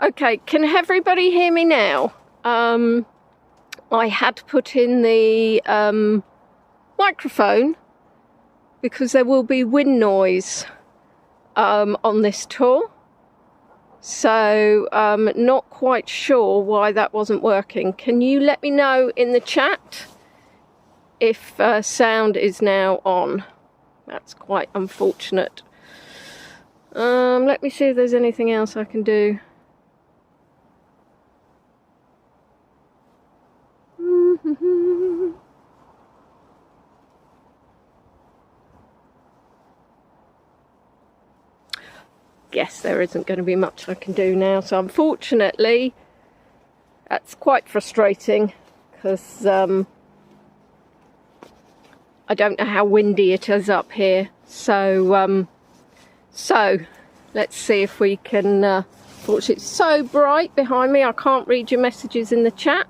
Okay, can everybody hear me now? I had put in the microphone because there will be wind noise on this tour. So not quite sure why that wasn't working. Can you let me know in the chat if sound is now on? That's quite unfortunate. Let me see if there's anything else I can do. Guess there isn't going to be much I can do now, so unfortunately that's quite frustrating because I don't know how windy it is up here. So let's see if we can unfortunately it's so bright behind me I can't read your messages in the chat.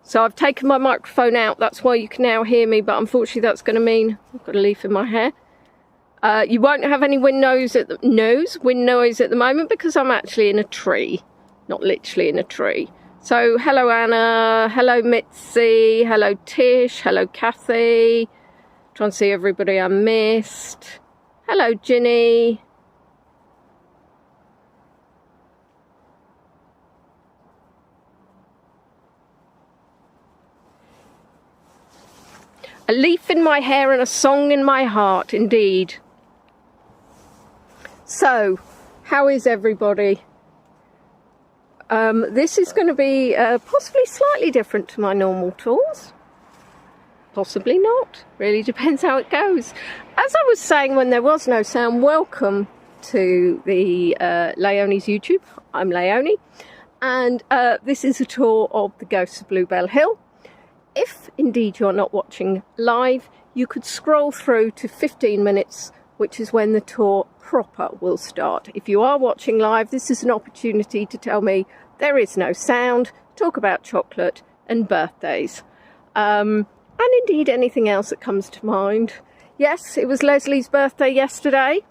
So I've taken my microphone out, that's why you can now hear me, but unfortunately that's going to mean I've got a leaf in my hair. You won't have any wind noise at the moment because I'm actually in a tree, not literally in a tree. So hello Anna, hello Mitzi, hello Tish, hello Kathy. Trying to see everybody I missed. Hello Ginny. A leaf in my hair and a song in my heart, indeed. So, how is everybody? This is going to be possibly slightly different to my normal tours. Possibly not. Really depends how it goes. As I was saying when there was no sound, welcome to the Leonie's YouTube. I'm Leonie. And this is a tour of the Ghosts of Bluebell Hill. If indeed you're not watching live, you could scroll through to 15 minutes, which is when the tour proper will start. If you are watching live, this is an opportunity to tell me there is no sound, talk about chocolate and birthdays. And indeed anything else that comes to mind. Yes, it was Leslie's birthday yesterday.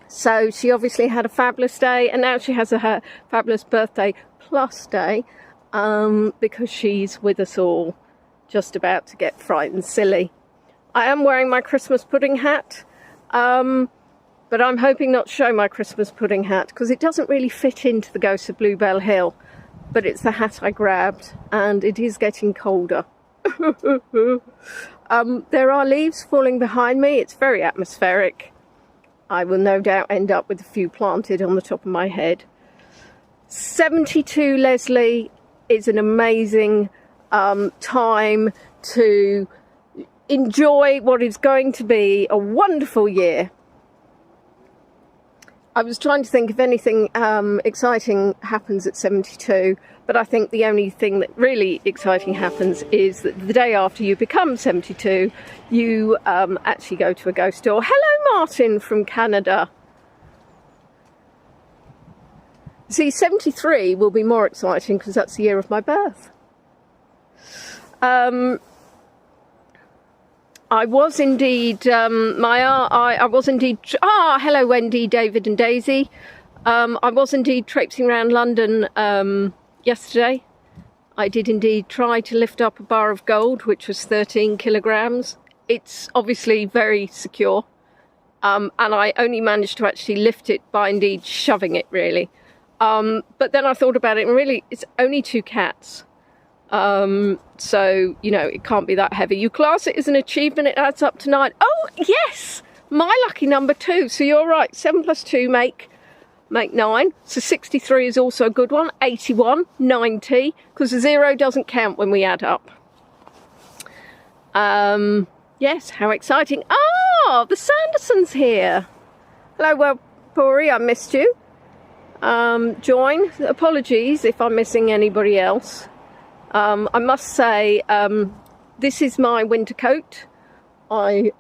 So she obviously had a fabulous day, and now she has her fabulous birthday plus day because she's with us all, just about to get frightened silly. I am wearing my Christmas pudding hat, but I'm hoping not to show my Christmas pudding hat because it doesn't really fit into the Ghosts of Bluebell Hill, but it's the hat I grabbed and it is getting colder. There are leaves falling behind me. It's very atmospheric. I will no doubt end up with a few planted on the top of my head. 72, Leslie, is an amazing time to enjoy what is going to be a wonderful year. I was trying to think if anything exciting happens at 72, but I think the only thing that really exciting happens is that the day after you become 72, you actually go to a ghost tour. Hello Martin from Canada. See, 73 will be more exciting because that's the year of my birth. I was indeed, hello Wendy, David and Daisy. I was indeed traipsing around London yesterday. I did indeed try to lift up a bar of gold, which was 13 kilograms. It's obviously very secure. And I only managed to actually lift it by indeed shoving it, really. But then I thought about it, and really, it's only 2 cats. So, you know, it can't be that heavy. You class it as an achievement, it adds up to 9. Oh, yes! My lucky number 2. So you're right, 7 plus 2 make 9. So 63 is also a good one. 81, 90, because the 0 doesn't count when we add up. Yes, how exciting. Ah, the Sandersons here. Hello, well, Pori, I missed you. Join. Apologies if I'm missing anybody else. I must say, this is my winter coat. I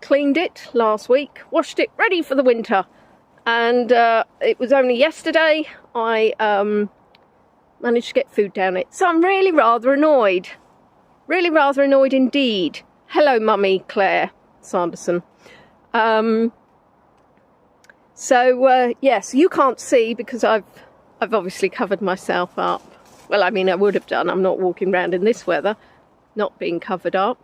cleaned it last week, washed it, ready for the winter. And it was only yesterday I managed to get food down it. So I'm really rather annoyed. Really rather annoyed indeed. Hello, Mummy Claire Sanderson. So yes, you can't see because I've obviously covered myself up. Well, I mean, I would have done. I'm not walking around in this weather not being covered up.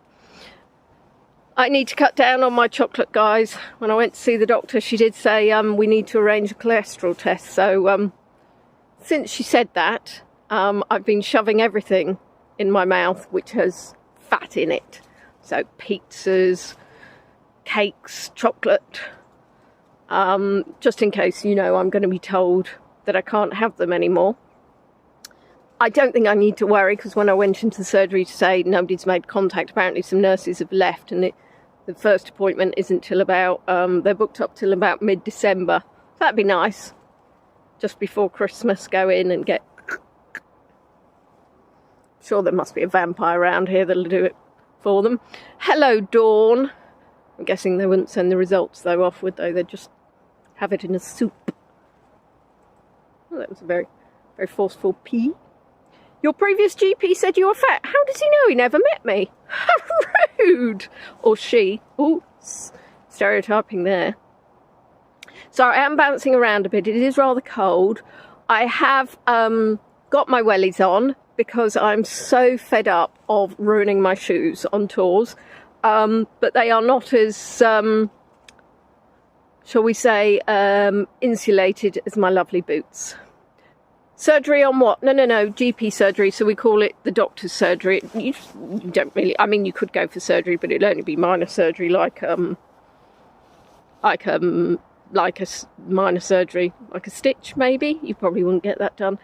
I need to cut down on my chocolate, guys. When I went to see the doctor, she did say we need to arrange a cholesterol test. So since she said that, I've been shoving everything in my mouth which has fat in it. So pizzas, cakes, chocolate, just in case, you know, I'm going to be told that I can't have them anymore. I don't think I need to worry, because when I went into the surgery to say nobody's made contact, apparently some nurses have left, and the first appointment isn't till about, they're booked up till about mid-December. That'd be nice. Just before Christmas, go in and get... Sure, there must be a vampire around here that'll do it for them. Hello, Dawn. I'm guessing they wouldn't send the results, though, off, would they? They'd just have it in a soup. Well, that was a very, very forceful pee. Your previous GP said you were fat. How does he know? He never met me. How rude. Or she. Ooh, stereotyping there. So I am bouncing around a bit. It is rather cold. I have got my wellies on because I'm so fed up of ruining my shoes on tours. But they are not as, shall we say, insulated as my lovely boots. Surgery on what? No, GP surgery, so we call it the doctor's surgery. You don't really, I mean, you could go for surgery, but it'll only be minor surgery, like a minor surgery, like a stitch, maybe. You probably wouldn't get that done.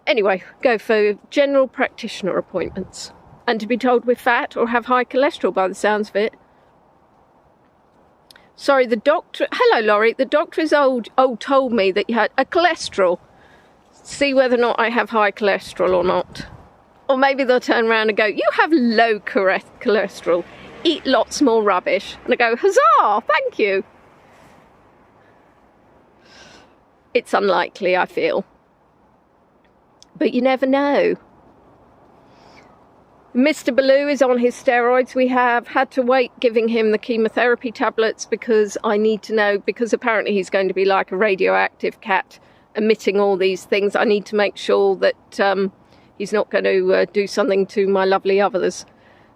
Anyway, go for general practitioner appointments. And to be told we're fat or have high cholesterol by the sounds of it. Sorry, the doctor, hello Laurie, the doctor is told me that you had a cholesterol. See whether or not I have high cholesterol or not. Or maybe they'll turn around and go, you have low cholesterol, eat lots more rubbish. And I go, huzzah, thank you. It's unlikely, I feel. But you never know. Mr. Baloo is on his steroids. We have had to wait giving him the chemotherapy tablets because I need to know, because apparently he's going to be like a radioactive cat, emitting all these things. I need to make sure that he's not going to do something to my lovely others.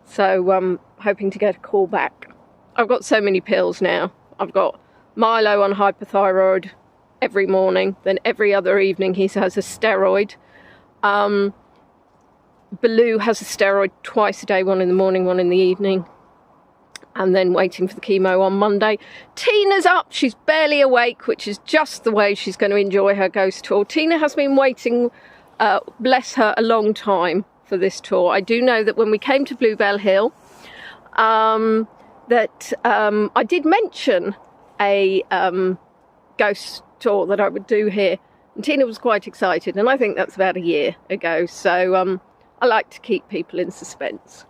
So hoping to get a call back. I've got so many pills now. I've got Milo on hypothyroid every morning. Then every other evening he has a steroid. Baloo has a steroid twice a day, one in the morning, one in the evening. And then waiting for the chemo on Monday. Tina's up. She's barely awake, which is just the way she's going to enjoy her ghost tour. Tina has been waiting, bless her, a long time for this tour. I do know that when we came to Bluebell Hill, I did mention a ghost tour that I would do here. And Tina was quite excited, and I think that's about a year ago. So I like to keep people in suspense.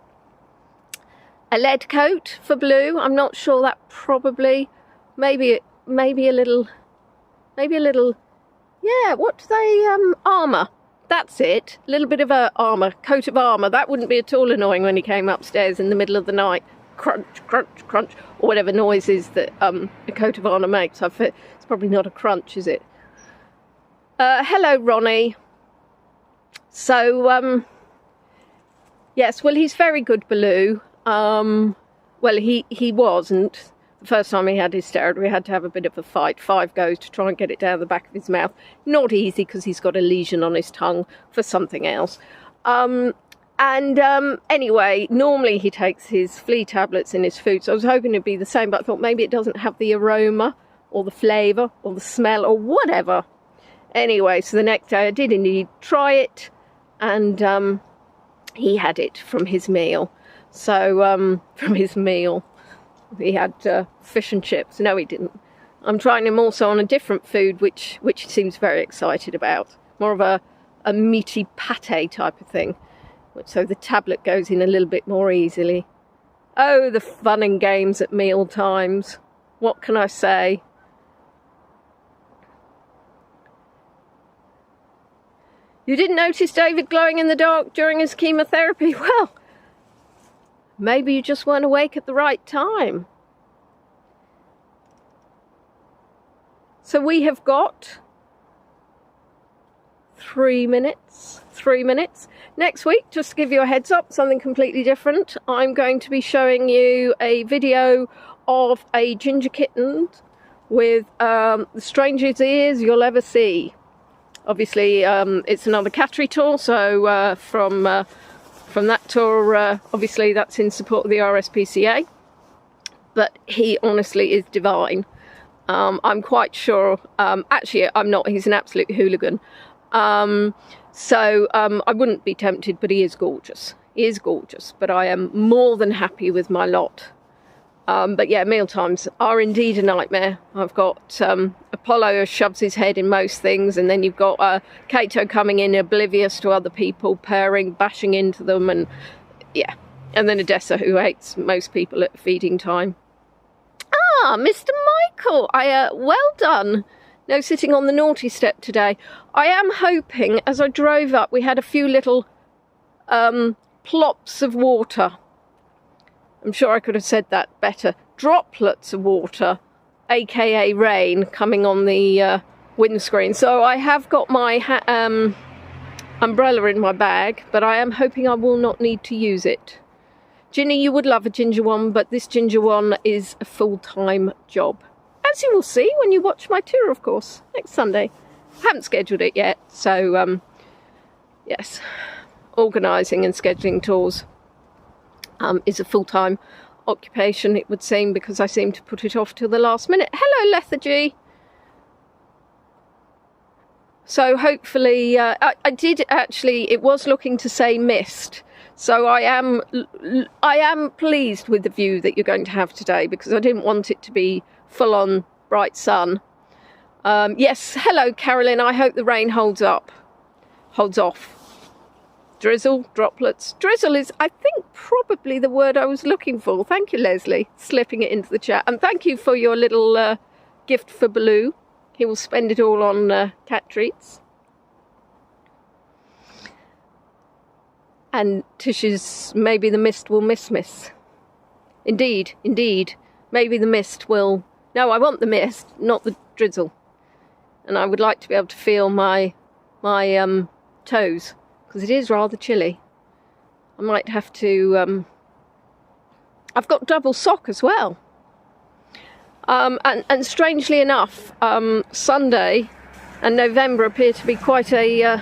A lead coat for Blue. I'm not sure, that probably, maybe a little, yeah, what do they, armour. That's it. A little bit of a coat of armour. That wouldn't be at all annoying when he came upstairs in the middle of the night. Crunch, crunch, crunch, or whatever noises that a coat of armour makes. It's probably not a crunch, is it? Hello, Ronnie. So, yes, well, he's very good, Baloo. Well, he wasn't. The first time he had his steroid, we had to have a bit of a fight. 5 goes to try and get it down the back of his mouth. Not easy, because he's got a lesion on his tongue for something else. Anyway, normally he takes his flea tablets in his food, so I was hoping it'd be the same, but I thought maybe it doesn't have the aroma or the flavour or the smell or whatever. Anyway, so the next day I did indeed try it, and he had it from his meal. So, from his meal, he had fish and chips. No, he didn't. I'm trying him also on a different food, which he seems very excited about. More of a meaty pate type of thing. So the tablet goes in a little bit more easily. Oh, the fun and games at meal times. What can I say? You didn't notice David glowing in the dark during his chemotherapy? Well, maybe you just weren't awake at the right time. So we have got 3 minutes. 3 minutes. Next week, just to give you a heads up, something completely different. I'm going to be showing you a video of a ginger kitten with the strangest ears you'll ever see. Obviously, it's another cattery tour, so from that tour, obviously that's in support of the RSPCA. But he honestly is divine. I'm quite sure, actually I'm not, he's an absolute hooligan. So I wouldn't be tempted, but he is gorgeous. He is gorgeous, but I am more than happy with my lot. But yeah, mealtimes are indeed a nightmare. I've got Apollo who shoves his head in most things, and then you've got Kato coming in oblivious to other people, purring, bashing into them, and yeah. And then Odessa, who hates most people at feeding time. Ah, Mr. Michael, well done. No sitting on the naughty step today. I am hoping, as I drove up, we had a few little plops of water. I'm sure I could have said that better. Droplets of water, aka rain, coming on the windscreen. So I have got my umbrella in my bag, but I am hoping I will not need to use it. Ginny, you would love a ginger one, but this ginger one is a full-time job. As you will see when you watch my tour, of course, next Sunday. I haven't scheduled it yet, so yes, organising and scheduling tours is a full-time occupation, it would seem, because I seem to put it off till the last minute. Hello, Lethargy. So hopefully, I did actually, it was looking to say mist. So I am pleased with the view that you're going to have today, because I didn't want it to be full-on bright sun. Yes, hello Carolyn, I hope the rain holds off. Drizzle, droplets. Drizzle is, I think, probably the word I was looking for. Thank you, Leslie, slipping it into the chat. And thank you for your little gift for Baloo. He will spend it all on cat treats. And Tish's, maybe the mist will miss. Indeed, indeed. Maybe the mist will... No, I want the mist, not the drizzle. And I would like to be able to feel my toes, because it is rather chilly. I might have to... I've got double sock as well. And strangely enough, Sunday and November appear to be quite a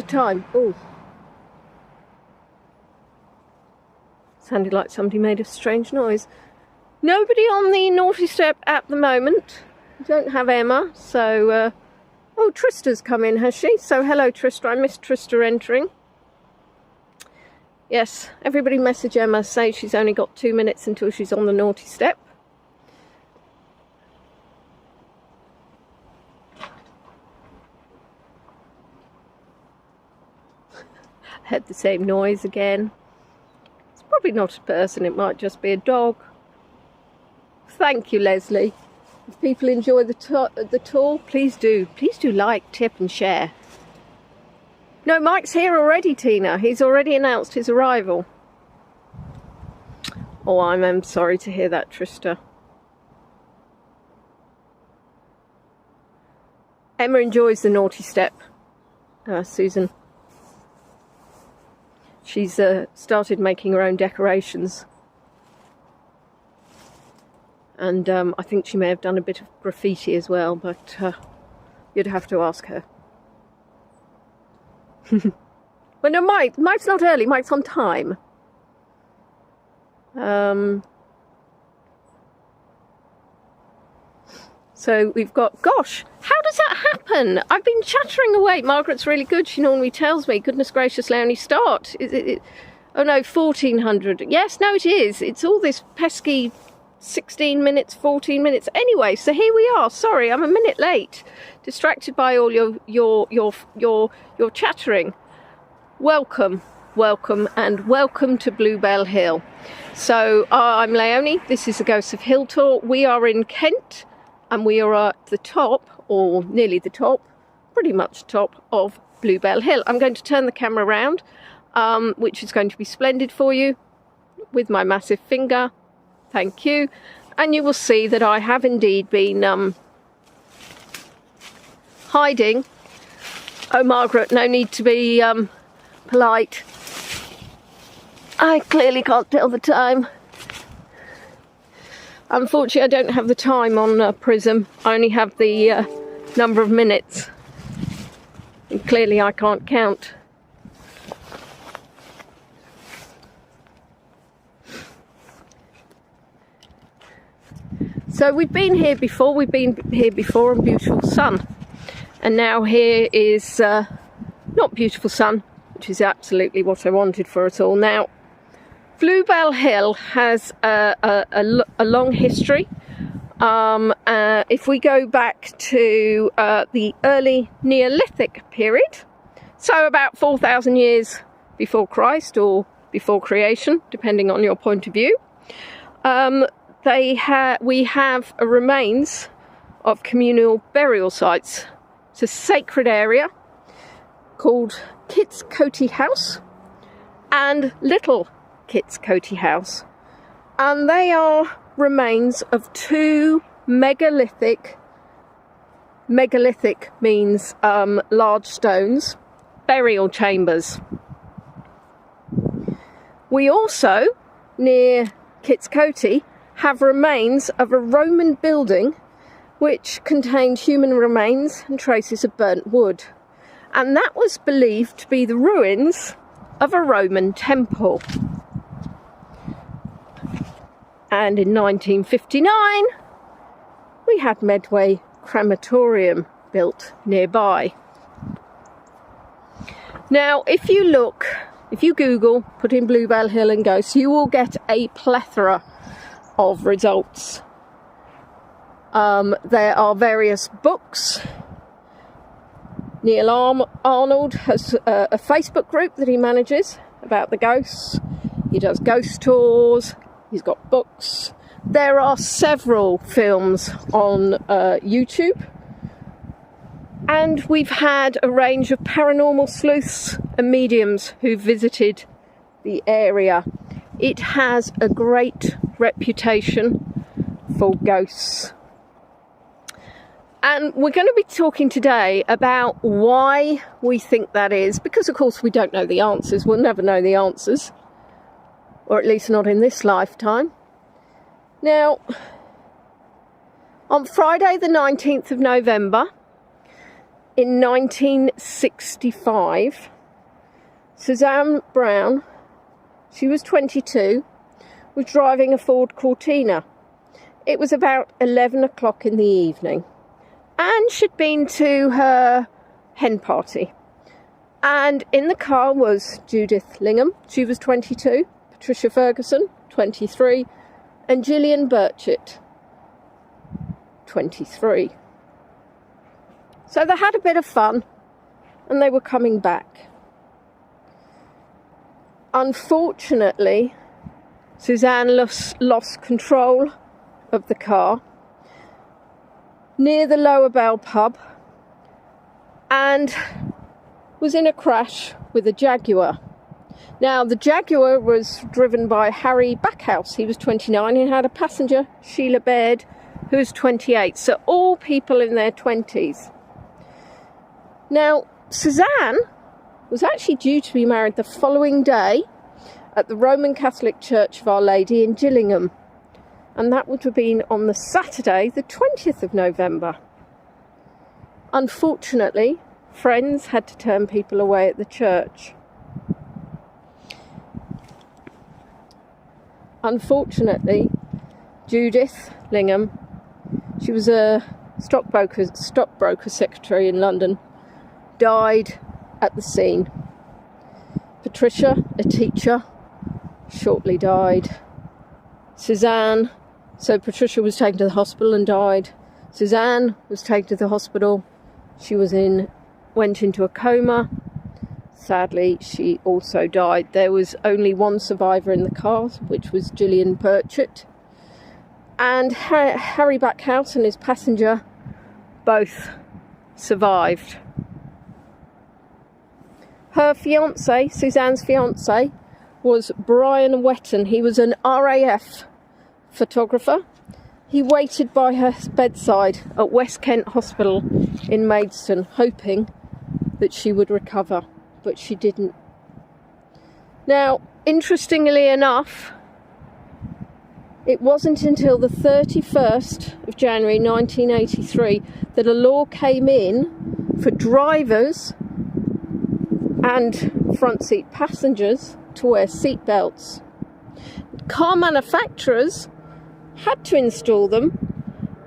time. Oh. Sounded like somebody made a strange noise. Nobody on the naughty step at the moment. We don't have Emma, so... oh, Trista's come in, has she? So hello, Trista. I missed Trista entering. Yes, everybody message Emma, say she's only got 2 minutes until she's on the naughty step. Had the same noise again. Probably not a person, it might just be a dog. Thank you, Leslie. If people enjoy the tour, please do like, tip and share. No, Mike's here already, Tina. He's already announced his arrival. Oh, I'm sorry to hear that, Trista. Emma enjoys the naughty step, Susan. She's started making her own decorations. And I think she may have done a bit of graffiti as well, but you'd have to ask her. Well, no, Mike's not early, Mike's on time. So we've got, gosh, how does that happen? I've been chattering away. Margaret's really good. She normally tells me, goodness gracious, Leonie, start. Oh no, 1400. Yes, no, it is. It's all this pesky 16 minutes, 14 minutes. Anyway, so here we are. Sorry, I'm a minute late. Distracted by all your chattering. Welcome, and welcome to Bluebell Hill. So I'm Leonie. This is the Ghosts of Hill Tour. We are in Kent. And we are at the top, or nearly the top, pretty much top of Bluebell Hill. I'm going to turn the camera around, which is going to be splendid for you, with my massive finger. Thank you. And you will see that I have indeed been hiding. Oh, Margaret, no need to be polite. I clearly can't tell the time. Unfortunately, I don't have the time on Prism. I only have the number of minutes. And clearly I can't count. So we've been here before. We've been here before on beautiful sun. And now here is not beautiful sun, which is absolutely what I wanted for us all. Now, Bluebell Hill has a long history. If we go back to the early Neolithic period, so about 4,000 years before Christ or before creation, depending on your point of view, we have remains of communal burial sites. It's a sacred area called Kit's Coty House and Little Kit's Coty House, and they are remains of two megalithic means large stones burial chambers. We also, near Kit's Coty, have remains of a Roman building which contained human remains and traces of burnt wood, and that was believed to be the ruins of a Roman temple. And in 1959, we had Medway Crematorium built nearby. Now, if you Google, put in Bluebell Hill and Ghosts, you will get a plethora of results. There are various books. Neil Arnold has a Facebook group that he manages about the ghosts. He does ghost tours. He's got books. There are several films on YouTube. And we've had a range of paranormal sleuths and mediums who visited the area. It has a great reputation for ghosts. And we're going to be talking today about why we think that is, because of course we don't know the answers. We'll never know the answers. Or at least not in this lifetime. Now, on Friday the 19th of November, in 1965, Suzanne Brown, she was 22, was driving a Ford Cortina. It was about 11 o'clock in the evening, and she'd been to her hen party. And in the car was Judith Lingham, she was 22, Patricia Ferguson, 23, and Gillian Burchett, 23. So they had a bit of fun, and they were coming back. Unfortunately, Suzanne lost control of the car near the Lower Bell pub and was in a crash with a Jaguar. Now, the Jaguar was driven by Harry Backhouse. He was 29 and had a passenger, Sheila Baird, who was 28. So all people in their 20s. Now, Suzanne was actually due to be married the following day at the Roman Catholic Church of Our Lady in Gillingham. And that would have been on the Saturday, the 20th of November. Unfortunately, friends had to turn people away at the church. Unfortunately, Judith Lingham, she was a stockbroker secretary in London, died at the scene. Patricia, a teacher, shortly died. Suzanne, so Patricia was taken to the hospital and died. Suzanne was taken to the hospital. She went into a coma. Sadly, she also died. There was only one survivor in the car, which was Gillian Burchett. And Harry Backhouse and his passenger both survived. Her fiancé, Suzanne's fiancé, was Brian Wetton. He was an RAF photographer, he waited by her bedside at West Kent Hospital in Maidstone, hoping that she would recover, but she didn't. Now, interestingly enough, it wasn't until the 31st of January 1983 that a law came in for drivers and front seat passengers to wear seat belts. Car manufacturers had to install them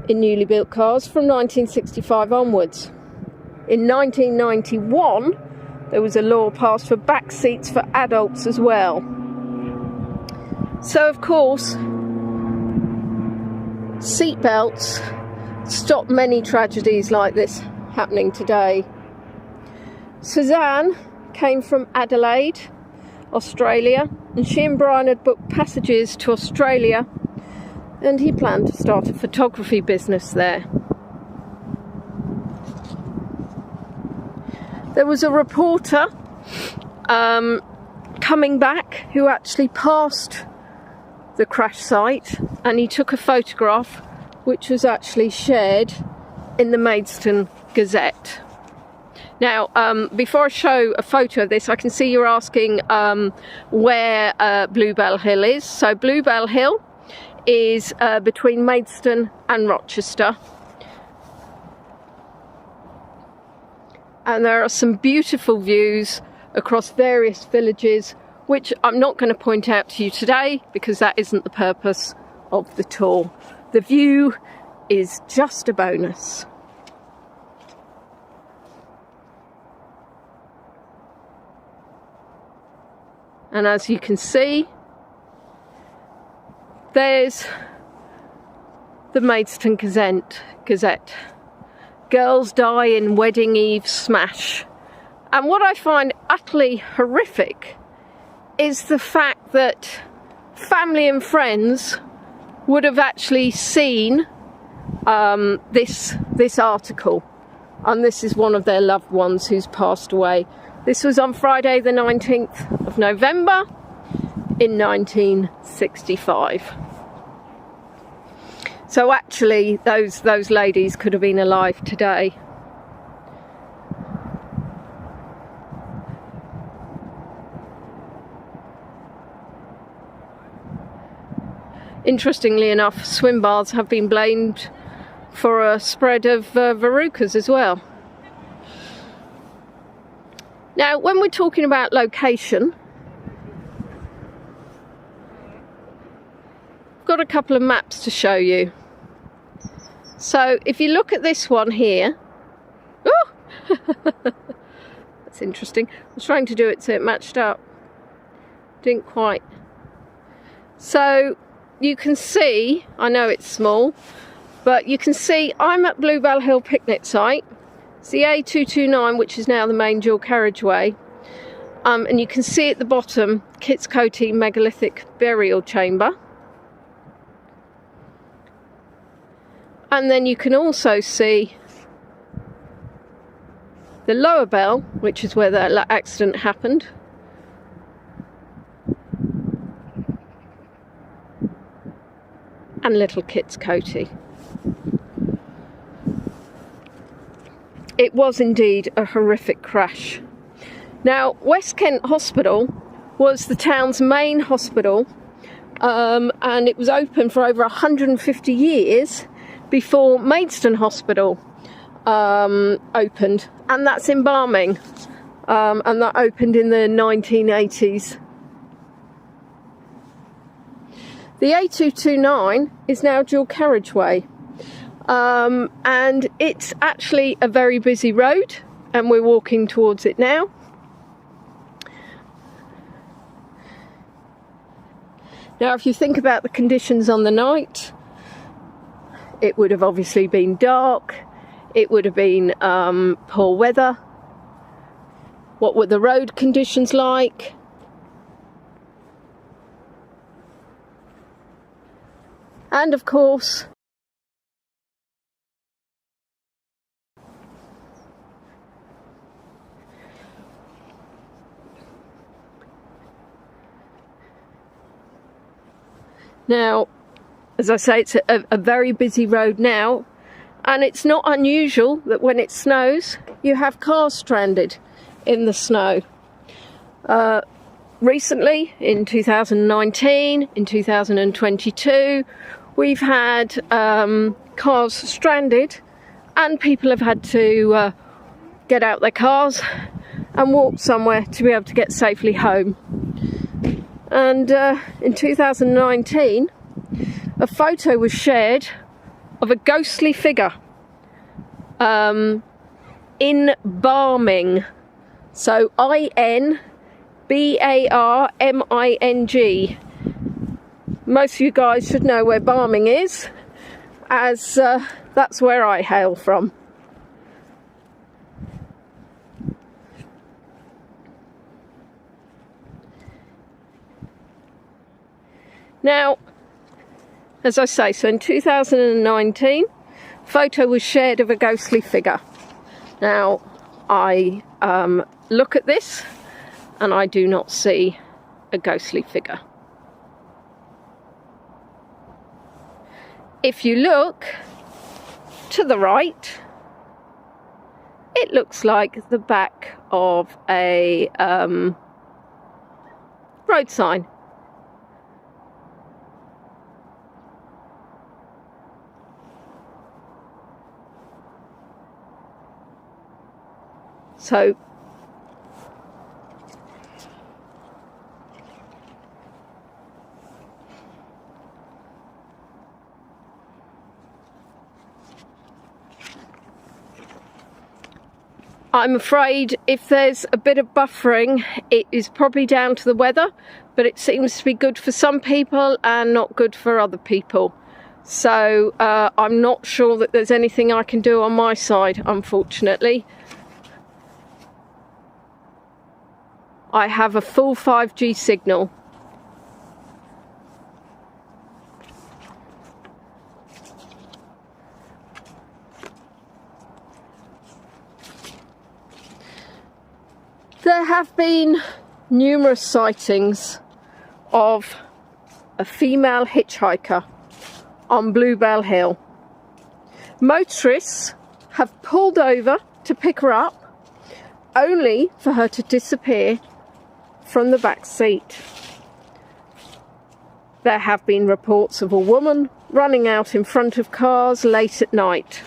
in newly built cars from 1965 onwards. In 1991, there was a law passed for back seats for adults as well. So, of course, seat belts stop many tragedies like this happening today. Suzanne came from Adelaide, Australia, and she and Brian had booked passages to Australia, and he planned to start a photography business there. There was a reporter coming back who actually passed the crash site, and he took a photograph which was actually shared in the Maidstone Gazette. Now, before I show a photo of this, I can see you're asking where Bluebell Hill is. So Bluebell Hill is between Maidstone and Rochester. And there are some beautiful views across various villages, which I'm not going to point out to you today because that isn't the purpose of the tour. The view is just a bonus. And as you can see, there's the Maidstone Gazette. Girls die in wedding eve smash. And what I find utterly horrific is the fact that family and friends would have actually seen this article, and this is one of their loved ones who's passed away. This was on Friday the 19th of November in 1965. So actually those ladies could have been alive today. Interestingly enough, swim baths have been blamed for a spread of verrucas as well. Now, when we're talking about location, I've got a couple of maps to show you. So if you look at this one here, oh, that's interesting. I was trying to do it so it matched up. Didn't quite. So you can see, I know it's small, but you can see I'm at Bluebell Hill picnic site. It's the A229, which is now the main dual carriageway. And you can see at the bottom, Kitscoty megalithic burial chamber. And then you can also see the Lower Bell, which is where that accident happened. And Little Kitscoty. It was indeed a horrific crash. Now, West Kent Hospital was the town's main hospital, and it was open for over 150 years before Maidstone Hospital opened, and that's embalming, and that opened in the 1980s. The A229 is now dual carriageway, and it's actually a very busy road, and we're walking towards it now. Now, if you think about the conditions on the night, it would have obviously been dark, it would have been poor weather. What were the road conditions like? And of course, now As I say, it's a very busy road now, and it's not unusual that when it snows, you have cars stranded in the snow. Recently, in 2019, in 2022, we've had cars stranded, and people have had to get out their cars and walk somewhere to be able to get safely home. And in 2019, a photo was shared of a ghostly figure in Barming. So I-N-B-A-R-M-I-N-G. Most of you guys should know where Barming is, as that's where I hail from. Now, as I say, so in 2019, a photo was shared of a ghostly figure. Now, I look at this and I do not see a ghostly figure. If you look to the right, it looks like the back of a road sign. So I'm afraid if there's a bit of buffering, it is probably down to the weather, but it seems to be good for some people and not good for other people. So I'm not sure that there's anything I can do on my side, unfortunately. I have a full 5G signal. There have been numerous sightings of a female hitchhiker on Bluebell Hill. Motorists have pulled over to pick her up, only for her to disappear from the back seat. There have been reports of a woman running out in front of cars late at night,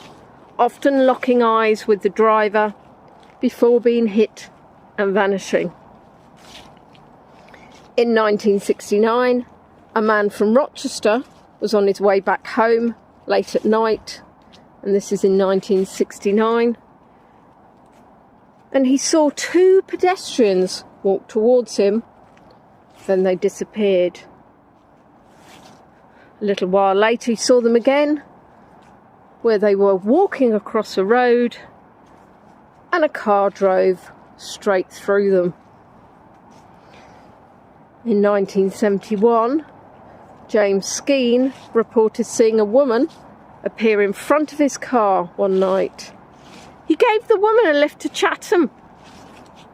often locking eyes with the driver before being hit and vanishing. In 1969, a man from Rochester was on his way back home late at night, and this is in 1969, and he saw two pedestrians walk towards him, then they disappeared. A little while later he saw them again, where they were walking across a road and a car drove straight through them. In 1971, James Skeen reported seeing a woman appear in front of his car one night. He gave the woman a lift to Chatham,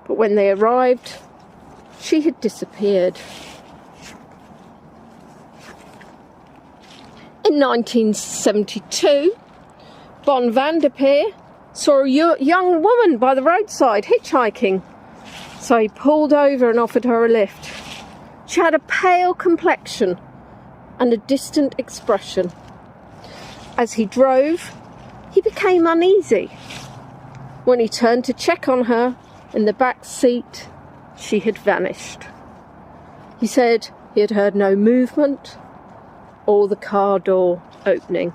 but when they arrived, she had disappeared. In 1972, Bon Vanderpeer saw a young woman by the roadside hitchhiking, so he pulled over and offered her a lift. She had a pale complexion and a distant expression. As he drove, he became uneasy. When he turned to check on her in the back seat, she had vanished. He said he had heard no movement or the car door opening.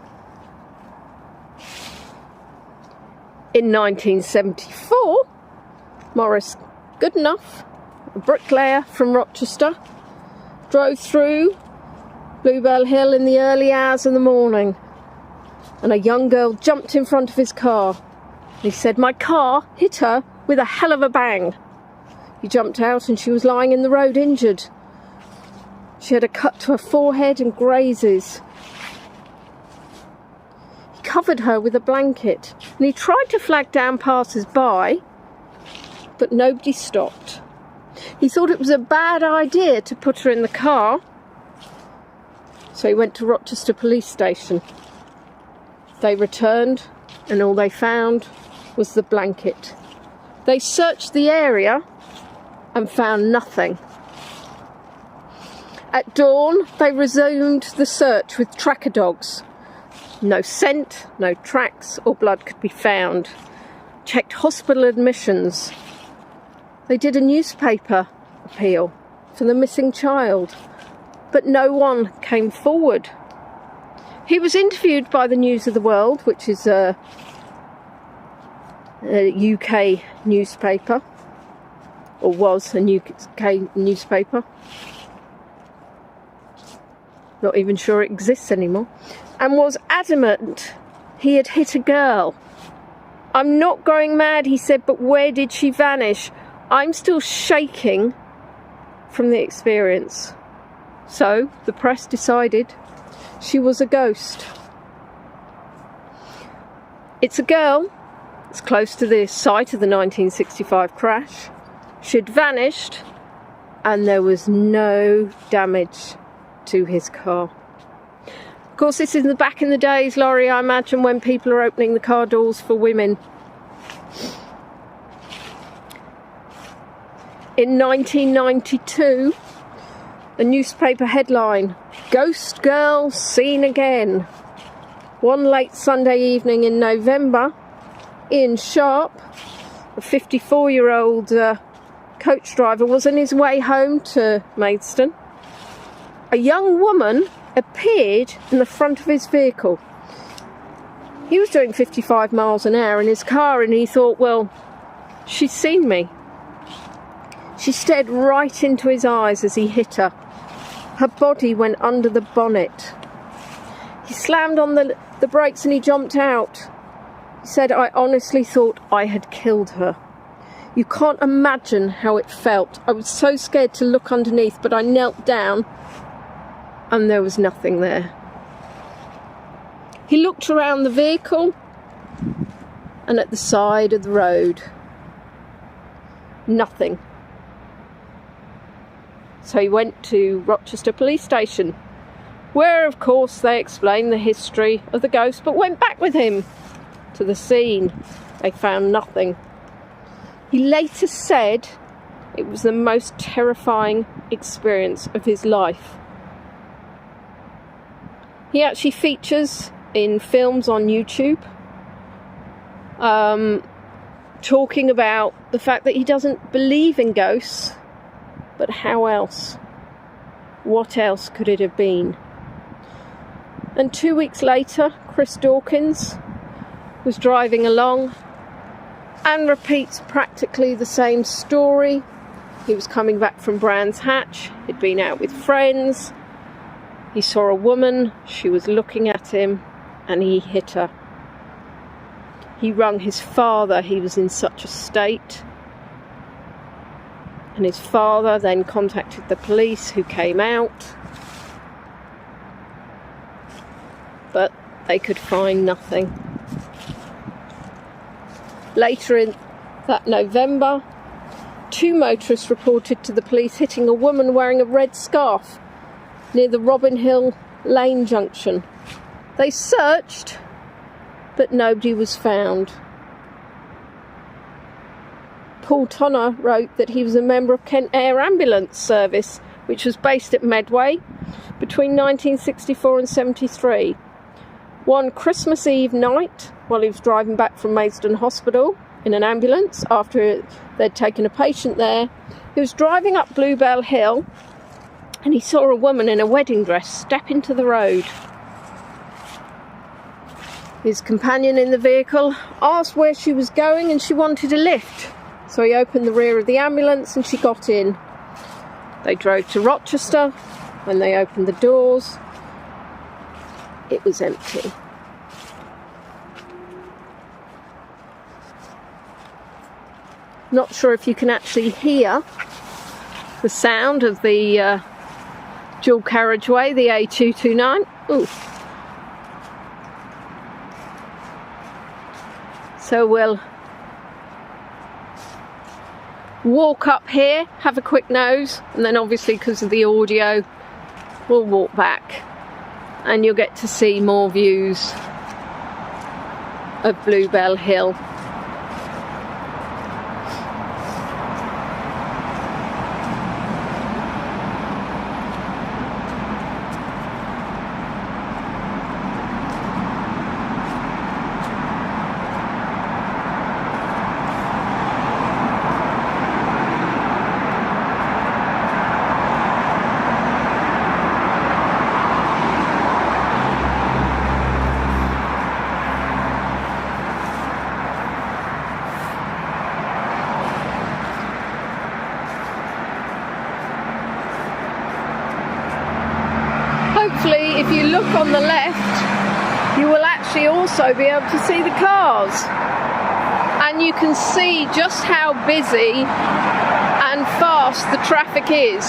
In 1974, Morris Goodenough, a bricklayer from Rochester, drove through Bluebell Hill in the early hours of the morning, and a young girl jumped in front of his car. He said, "My car hit her with a hell of a bang." He jumped out and she was lying in the road injured. She had a cut to her forehead and grazes. He covered her with a blanket and he tried to flag down passers-by, but nobody stopped. He thought it was a bad idea to put her in the car, So he went to Rochester Police Station. They returned and all they found was the blanket. They searched the area and found nothing. At dawn, they resumed the search with tracker dogs. No scent, no tracks or blood could be found. Checked hospital admissions. They did a newspaper appeal for the missing child, but no one came forward. He was interviewed by the News of the World, which is a UK newspaper, or was a UK newspaper. Not even sure it exists anymore. And was adamant he had hit a girl. "I'm not going mad," he said, "but where did she vanish? I'm still shaking from the experience." So the press decided she was a ghost. It's a girl. It's close to the site of the 1965 crash. She'd vanished and there was no damage to his car. Of course, this is back in the days, Laurie, I imagine, when people are opening the car doors for women. In 1992, a newspaper headline, "Ghost Girl Seen Again." One late Sunday evening in November, Ian Sharp, a 54-year-old coach driver, was on his way home to Maidstone. A young woman appeared in the front of his vehicle. He was doing 55 miles an hour in his car and he thought, well, she's seen me. She stared right into his eyes as he hit her. Her body went under the bonnet. He slammed on the brakes and he jumped out. He said, "I honestly thought I had killed her. You can't imagine how it felt. I was so scared to look underneath, but I knelt down and there was nothing there." He looked around the vehicle and at the side of the road. Nothing. So he went to Rochester Police Station, where of course they explained the history of the ghost, but went back with him to the scene. They found nothing. He later said it was the most terrifying experience of his life. He actually features in films on YouTube, talking about the fact that he doesn't believe in ghosts, but how else? What else could it have been? And 2 weeks later, Chris Dawkins was driving along and repeats practically the same story. He was coming back from Brands Hatch. He'd been out with friends. He saw a woman. She was looking at him and he hit her. He rang his father. He was in such a state. And his father then contacted the police, who came out. But they could find nothing. Later in that November, 2 motorists reported to the police hitting a woman wearing a red scarf near the Robin Hill Lane junction. They searched, but nobody was found. Paul Tonner wrote that he was a member of Kent Air Ambulance Service, which was based at Medway between 1964 and 73. One Christmas Eve night, while he was driving back from Maidstone Hospital in an ambulance after they'd taken a patient there, he was driving up Bluebell Hill and he saw a woman in a wedding dress step into the road. His companion in the vehicle asked where she was going and she wanted a lift. So he opened the rear of the ambulance and she got in. They drove to Rochester. When they opened the doors, it was empty. Not sure if you can actually hear the sound of the dual carriageway, the A229. Ooh. So we'll walk up here, have a quick nose, and then obviously because of the audio, we'll walk back and you'll get to see more views of Bluebell Hill. Hopefully, if you look on the left, you will actually also be able to see the cars. And you can see just how busy and fast the traffic is.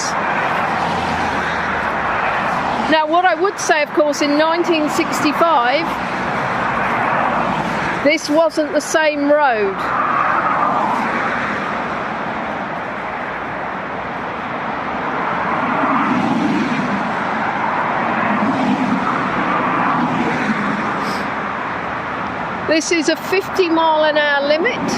Now, what I would say, of course, in 1965, this wasn't the same road. This is a 50-mile-an-hour limit.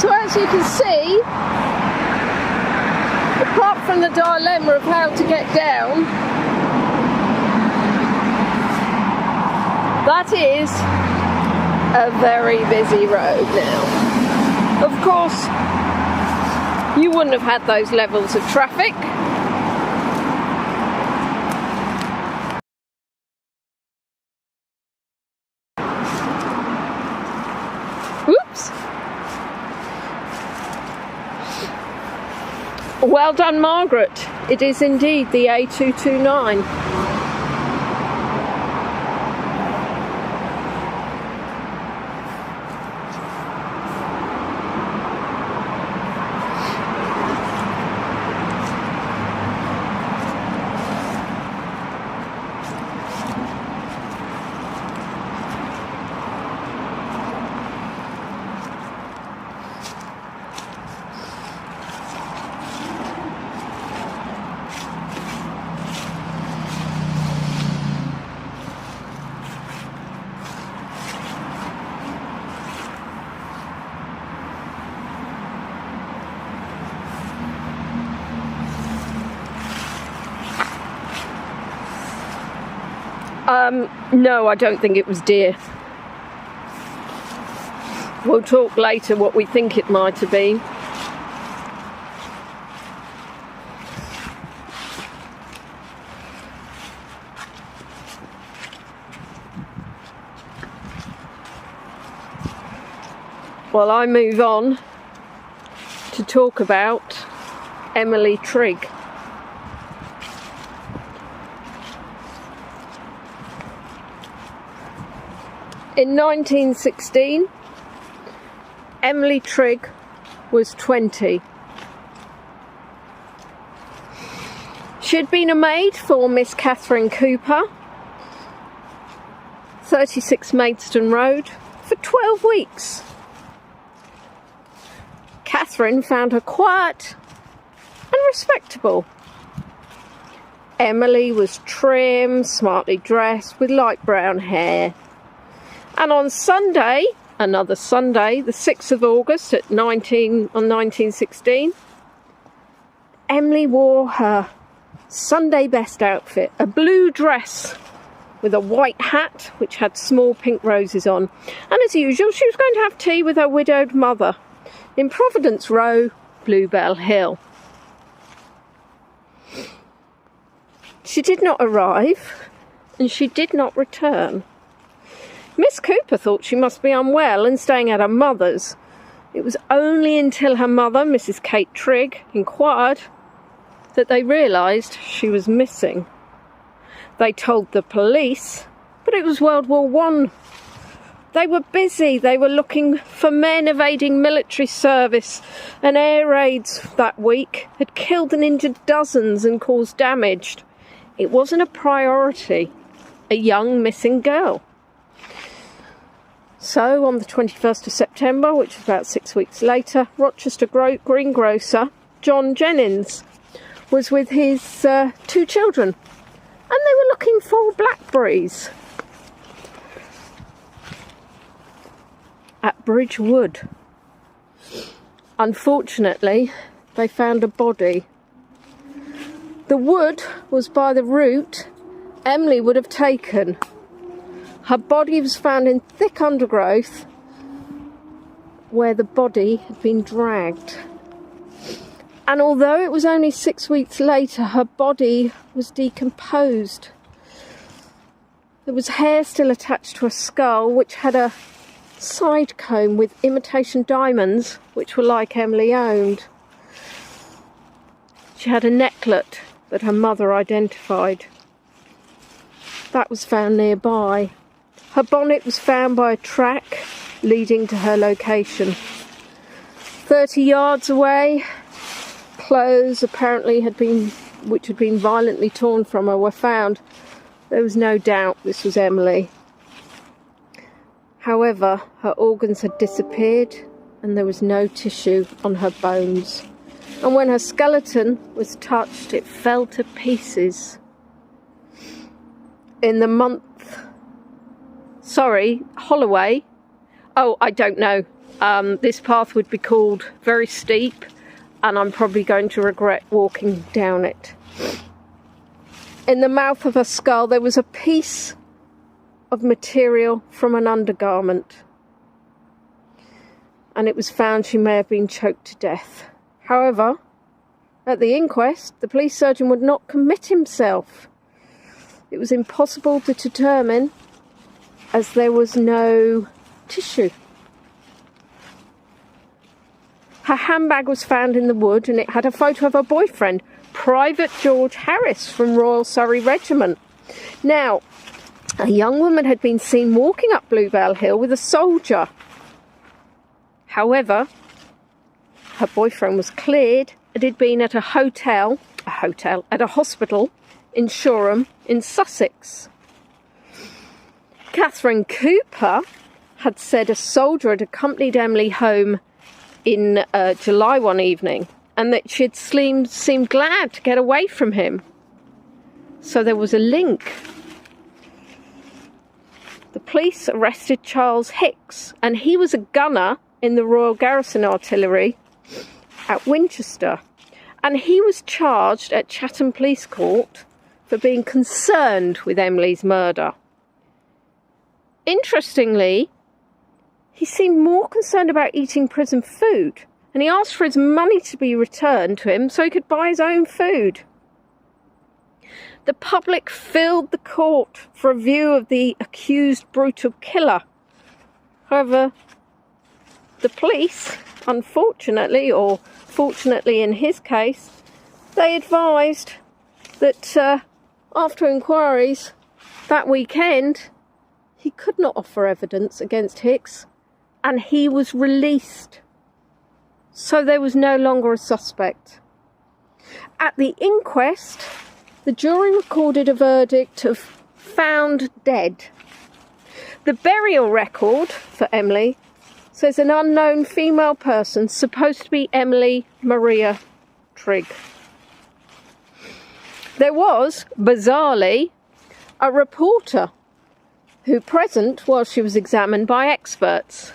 So as you can see, apart from the dilemma of how to get down, that is a very busy road now. Of course, you wouldn't have had those levels of traffic. Oops. Well done, Margaret. It is indeed the A229. No, I don't think it was deer. We'll talk later what we think it might have been. Well, I move on to talk about Emily Trig. In 1916, Emily Trig was 20. She had been a maid for Miss Catherine Cooper, 36 Maidstone Road, for 12 weeks. Catherine found her quiet and respectable. Emily was trim, smartly dressed, with light brown hair. And on Sunday, another Sunday, the 6th of August on 1916, Emily wore her Sunday best outfit, a blue dress with a white hat which had small pink roses on. And as usual, she was going to have tea with her widowed mother in Providence Row, Bluebell Hill. She did not arrive, and she did not return. Miss Cooper thought she must be unwell and staying at her mother's. It was only until her mother, Mrs. Kate Trig, inquired that they realised she was missing. They told the police, but it was World War I. They were busy. They were looking for men evading military service, and air raids that week had killed and injured dozens and caused damage. It wasn't a priority. A young missing girl. So on the 21st of September, which is about 6 weeks later, Rochester greengrocer John Jennings was with his 2 children, and they were looking for blackberries at Bridgewood. Unfortunately, they found a body. The wood was by the route Emily would have taken. Her body was found in thick undergrowth where the body had been dragged. And although it was only 6 weeks later, her body was decomposed. There was hair still attached to her skull, which had a side comb with imitation diamonds, which were like Emily owned. She had a necklet that her mother identified. That was found nearby. Her bonnet was found by a track leading to her location. 30 yards away, clothes apparently which had been violently torn from her, were found. There was no doubt this was Emily. However, her organs had disappeared and there was no tissue on her bones. And when her skeleton was touched, it fell to pieces. In the month... Holloway. Oh, I don't know. This path would be called very steep, and I'm probably going to regret walking down it. In the mouth of her skull, there was a piece of material from an undergarment, and it was found she may have been choked to death. However, at the inquest, the police surgeon would not commit himself. It was impossible to determine, as there was no tissue. Her handbag was found in the wood, and it had a photo of her boyfriend, Private George Harris from Royal Surrey Regiment. Now, a young woman had been seen walking up Bluebell Hill with a soldier. However, her boyfriend was cleared and had been at a hospital in Shoreham in Sussex. Catherine Cooper had said a soldier had accompanied Emily home in July one evening, and that she had seemed glad to get away from him. So there was a link. The police arrested Charles Hicks, and he was a gunner in the Royal Garrison Artillery at Winchester, and he was charged at Chatham Police Court for being concerned with Emily's murder. Interestingly, he seemed more concerned about eating prison food, and he asked for his money to be returned to him so he could buy his own food. The public filled the court for a view of the accused brutal killer. However, the police, unfortunately, or fortunately in his case, they advised that after inquiries that weekend, he could not offer evidence against Hicks, and he was released. So there was no longer a suspect. At the inquest, the jury recorded a verdict of found dead. The burial record for Emily says an unknown female person, supposed to be Emily Maria Trig. There was, bizarrely, a reporter who present while she was examined by experts.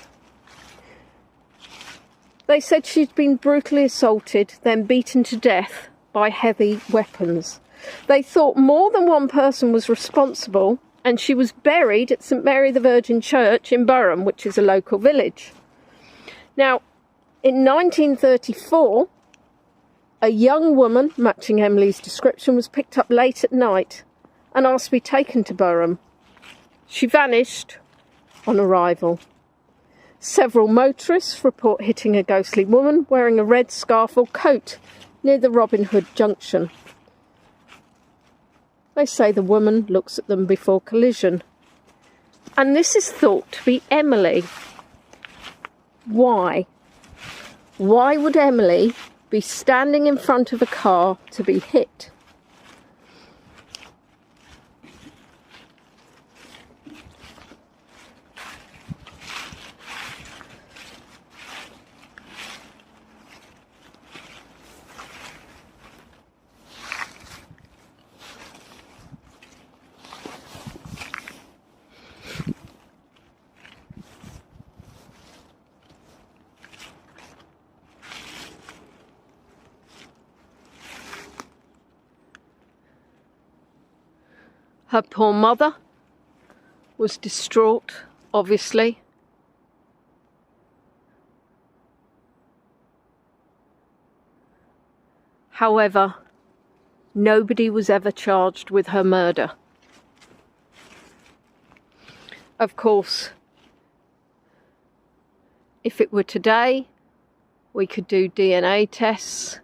They said she'd been brutally assaulted, then beaten to death by heavy weapons. They thought more than one person was responsible, and she was buried at St Mary the Virgin Church in Burham, which is a local village. Now, in 1934, a young woman, matching Emily's description, was picked up late at night and asked to be taken to Burham. She vanished on arrival. Several motorists report hitting a ghostly woman wearing a red scarf or coat near the Robin Hood junction. They say the woman looks at them before collision. And this is thought to be Emily. Why? Why would Emily be standing in front of a car to be hit? Her poor mother was distraught, obviously. However, nobody was ever charged with her murder. Of course, if it were today, we could do DNA tests.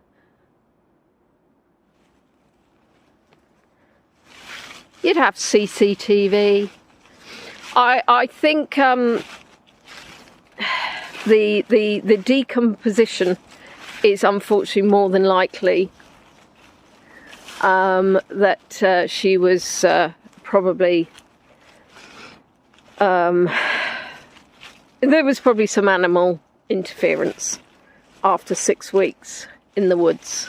You'd have CCTV. I think the decomposition is unfortunately more than likely that she was probably there was probably some animal interference after 6 weeks in the woods.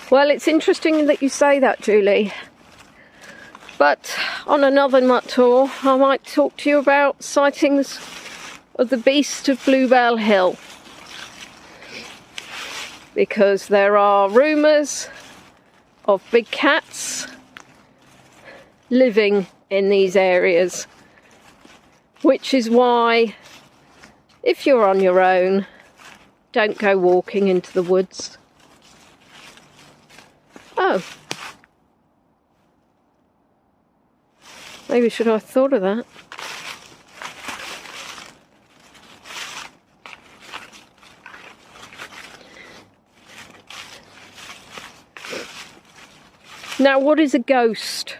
Well, it's interesting that you say that, Julie. But on another nut tour, I might talk to you about sightings of the beast of Bluebell Hill. Because there are rumours of big cats living in these areas. Which is why, if you're on your own, don't go walking into the woods. Oh. Maybe should I have thought of that. Now, what is a ghost?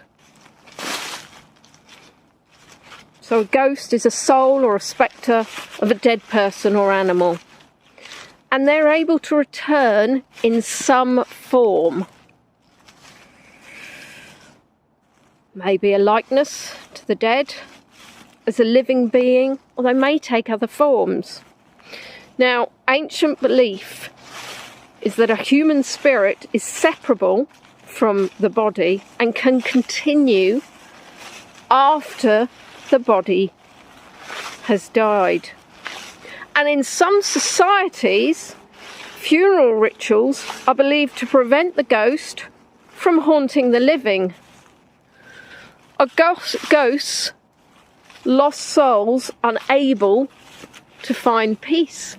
So a ghost is a soul or a spectre of a dead person or animal. And they're able to return in some form. Maybe a likeness to the dead as a living being, or they may take other forms. Now, ancient belief is that a human spirit is separable from the body and can continue after the body has died. And in some societies, funeral rituals are believed to prevent the ghost from haunting the living. Are ghosts lost souls unable to find peace?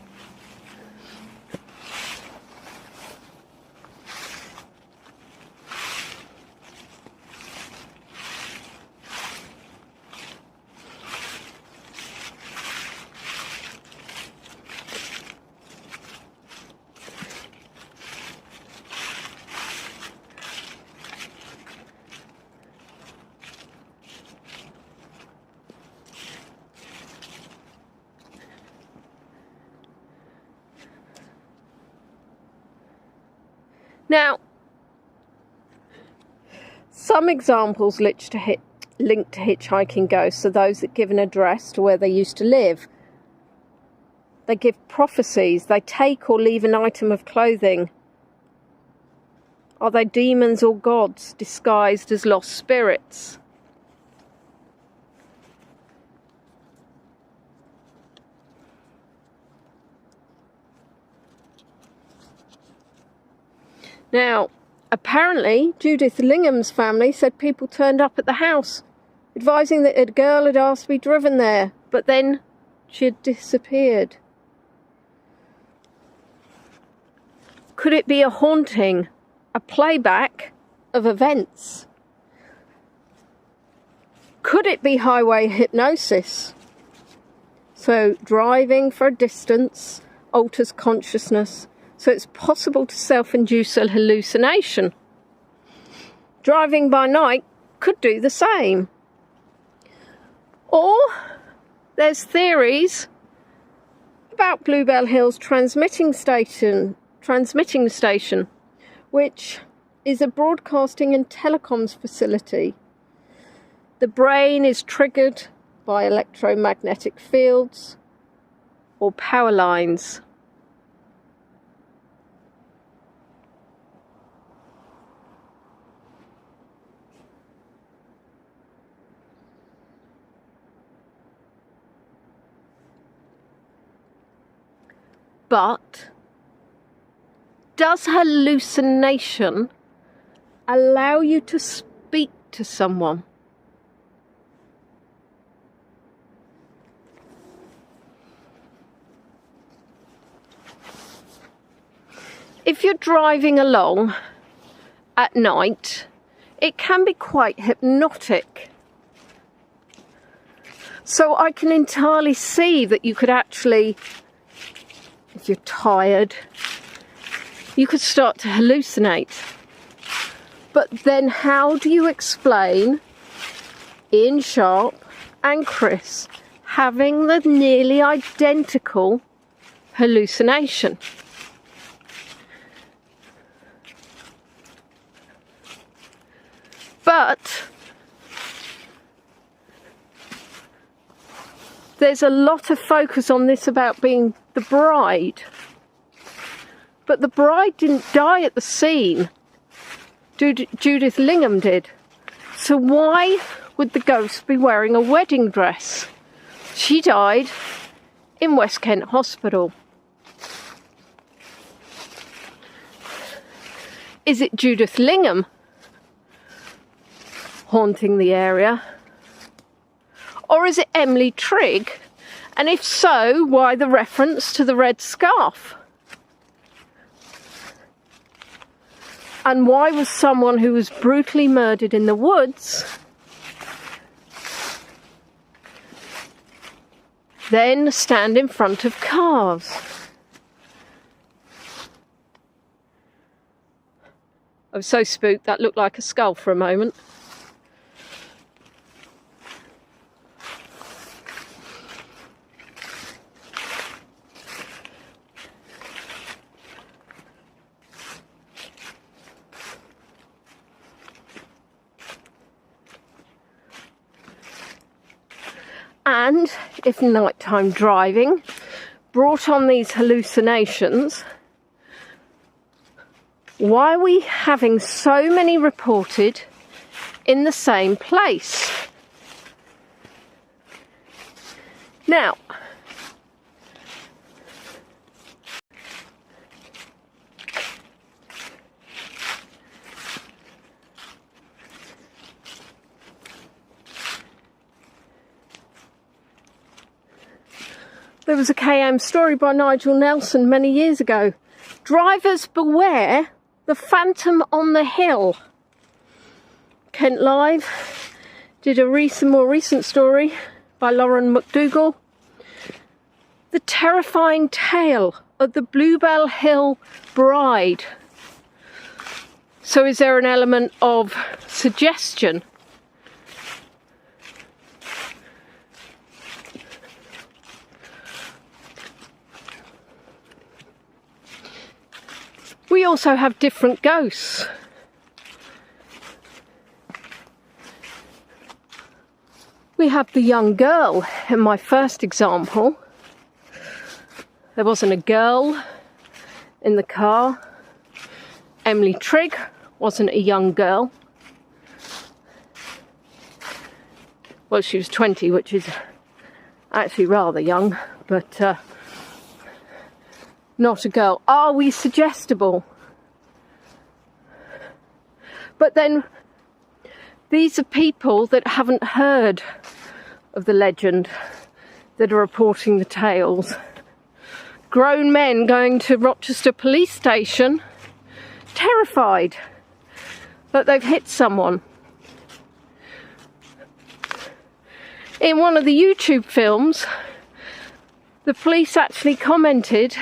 Now, some examples linked to hitchhiking ghosts are those that give an address to where they used to live. They give prophecies. They take or leave an item of clothing. Are they demons or gods disguised as lost spirits? Now, apparently, Judith Lingham's family said people turned up at the house, advising that a girl had asked to be driven there, but then she had disappeared. Could it be a haunting, a playback of events? Could it be highway hypnosis? So driving for a distance alters consciousness, so it's possible to self-induce a hallucination. Driving by night could do the same. Or there's theories about Bluebell Hill's transmitting station, which is a broadcasting and telecoms facility. The brain is triggered by electromagnetic fields or power lines. But does hallucination allow you to speak to someone? If you're driving along at night, it can be quite hypnotic. So I can entirely see that you could actually, if you're tired, you could start to hallucinate. But then how do you explain Ian Sharp and Chris having the nearly identical hallucination? But there's a lot of focus on this about being the bride. But the bride didn't die at the scene. Judith Lingham did. So why would the ghost be wearing a wedding dress? She died in West Kent Hospital. Is it Judith Lingham haunting the area? Or is it Emily Trig? And if so, why the reference to the red scarf? And why was someone who was brutally murdered in the woods then stand in front of cars? I was so spooked that looked like a skull for a moment. And if nighttime driving brought on these hallucinations, why are we having so many reported in the same place? Now, there was a KM story by Nigel Nelson many years ago. Drivers beware the phantom on the hill. Kent Live did a more recent story by Lauren McDougall. The terrifying tale of the Bluebell Hill bride. So is there an element of suggestion? We also have different ghosts. We have the young girl in my first example. There wasn't a girl in the car. Emily Trig wasn't a young girl. Well, she was 20, which is actually rather young, but not a girl. Are we suggestible? But then these are people that haven't heard of the legend that are reporting the tales. Grown men going to Rochester police station, terrified that they've hit someone. In one of the YouTube films, the police actually commented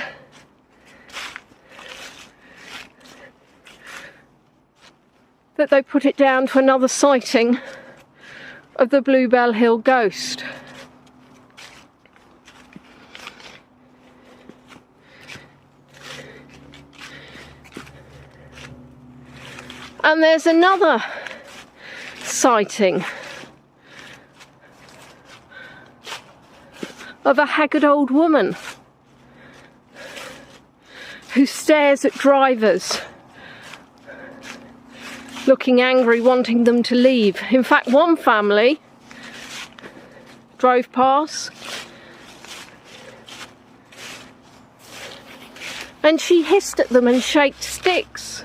that they put it down to another sighting of the Bluebell Hill ghost. And there's another sighting of a haggard old woman who stares at drivers, looking angry, wanting them to leave. In fact, one family drove past and she hissed at them and shaked sticks.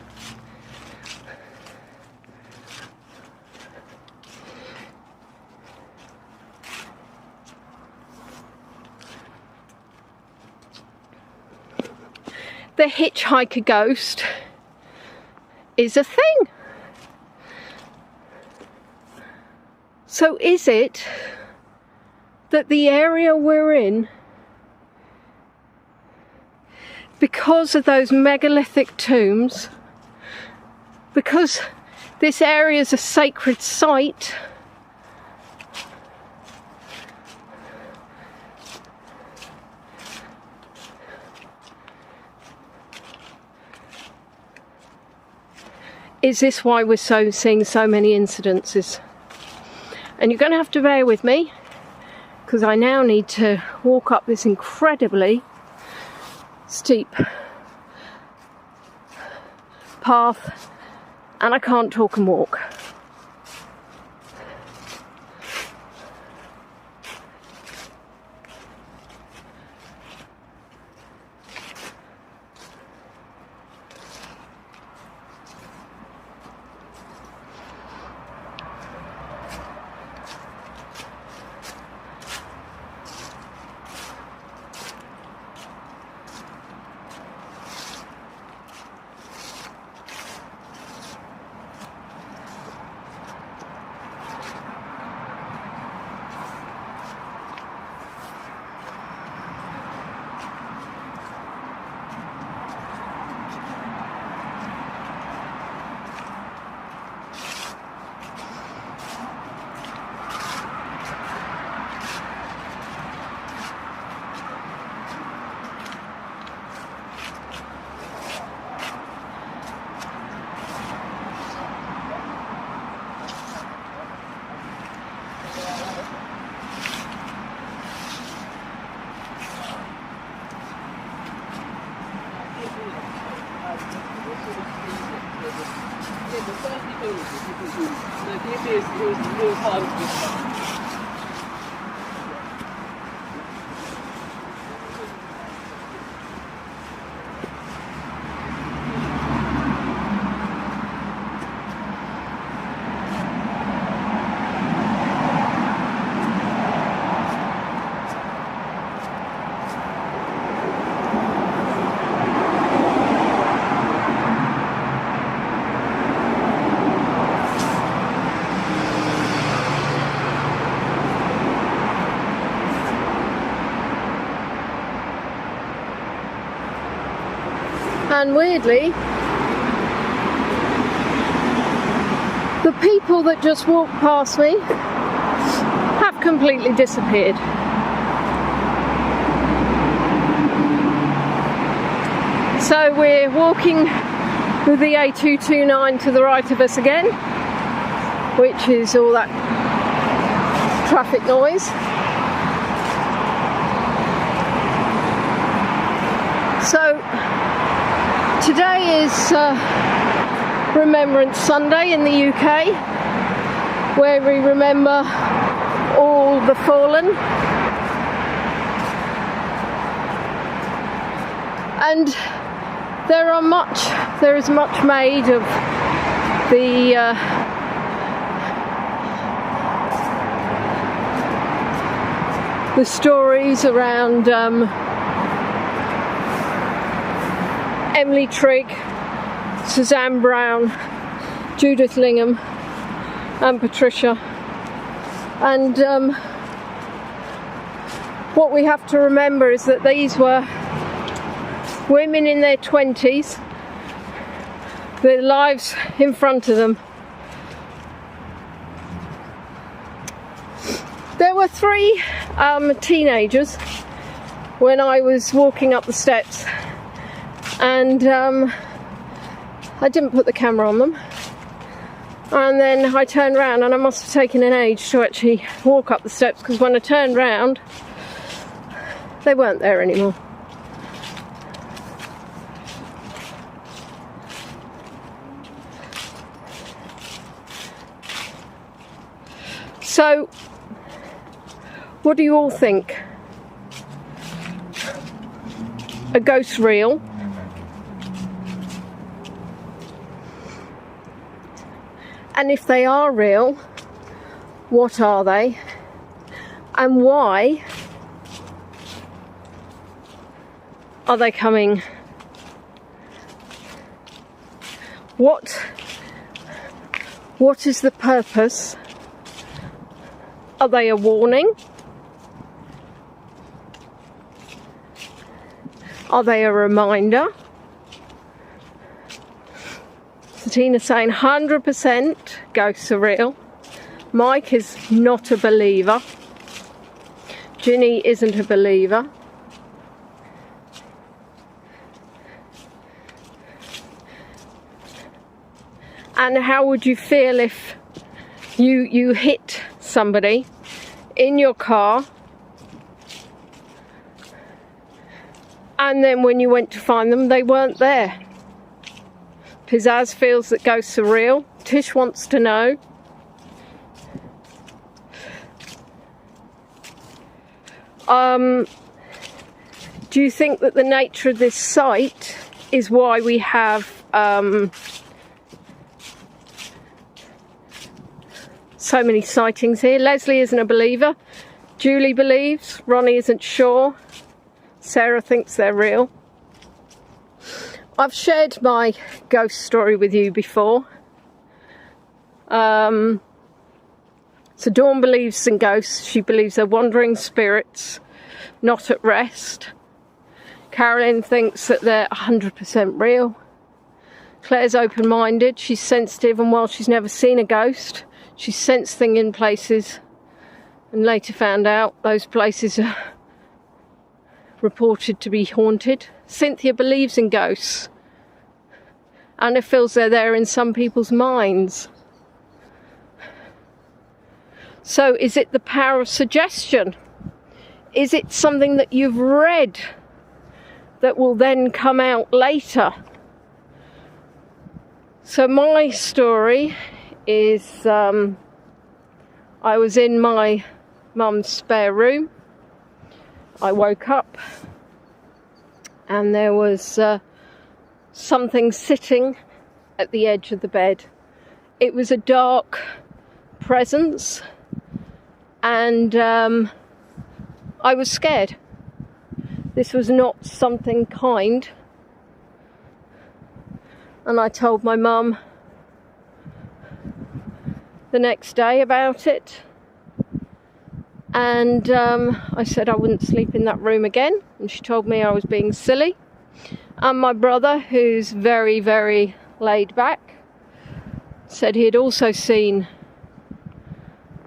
The hitchhiker ghost is a thing. So is it that the area we're in, because of those megalithic tombs, because this area is a sacred site, is this why we're seeing so many incidences? And you're going to have to bear with me, because I now need to walk up this incredibly steep path, and I can't talk and walk. And weirdly, the people that just walked past me have completely disappeared. So we're walking with the A229 to the right of us again, which is all that traffic noise. So today is Remembrance Sunday in the UK, where we remember all the fallen. And there is much made of the stories around Emily Trig, Suzanne Brown, Judith Lingham and Patricia. And what we have to remember is that these were women in their 20s, their lives in front of them. There were 3 teenagers when I was walking up the steps, and I didn't put the camera on them, and then I turned around, and I must have taken an age to actually walk up the steps, because when I turned round they weren't there anymore. So what do you all think? Are ghosts real? And if they are real, what are they? And why are they coming? What is the purpose? Are they a warning? Are they a reminder? Satina's saying 100% ghosts are real. Mike is not a believer. Ginny isn't a believer. And how would you feel if you hit somebody in your car, and then when you went to find them, they weren't there? Pizzazz feels that ghosts are real. Tish wants to know. Do you think that the nature of this site is why we have so many sightings here? Leslie isn't a believer. Julie believes. Ronnie isn't sure. Sarah thinks they're real. I've shared my ghost story with you before. So Dawn believes in ghosts. She believes they're wandering spirits, not at rest. Carolyn thinks that they're 100% real. Claire's open-minded. She's sensitive, and while she's never seen a ghost, she sensed things in places, and later found out those places are reported to be haunted. Cynthia believes in ghosts. Anna feels they're there in some people's minds. So is it the power of suggestion? Is it something that you've read that will then come out later? So my story is I was in my mum's spare room. I woke up and there was something sitting at the edge of the bed. It was a dark presence, and I was scared. This was not something kind, and I told my mum the next day about it, and I said I wouldn't sleep in that room again, and she told me I was being silly. And my brother, who's very, very laid back, said he had also seen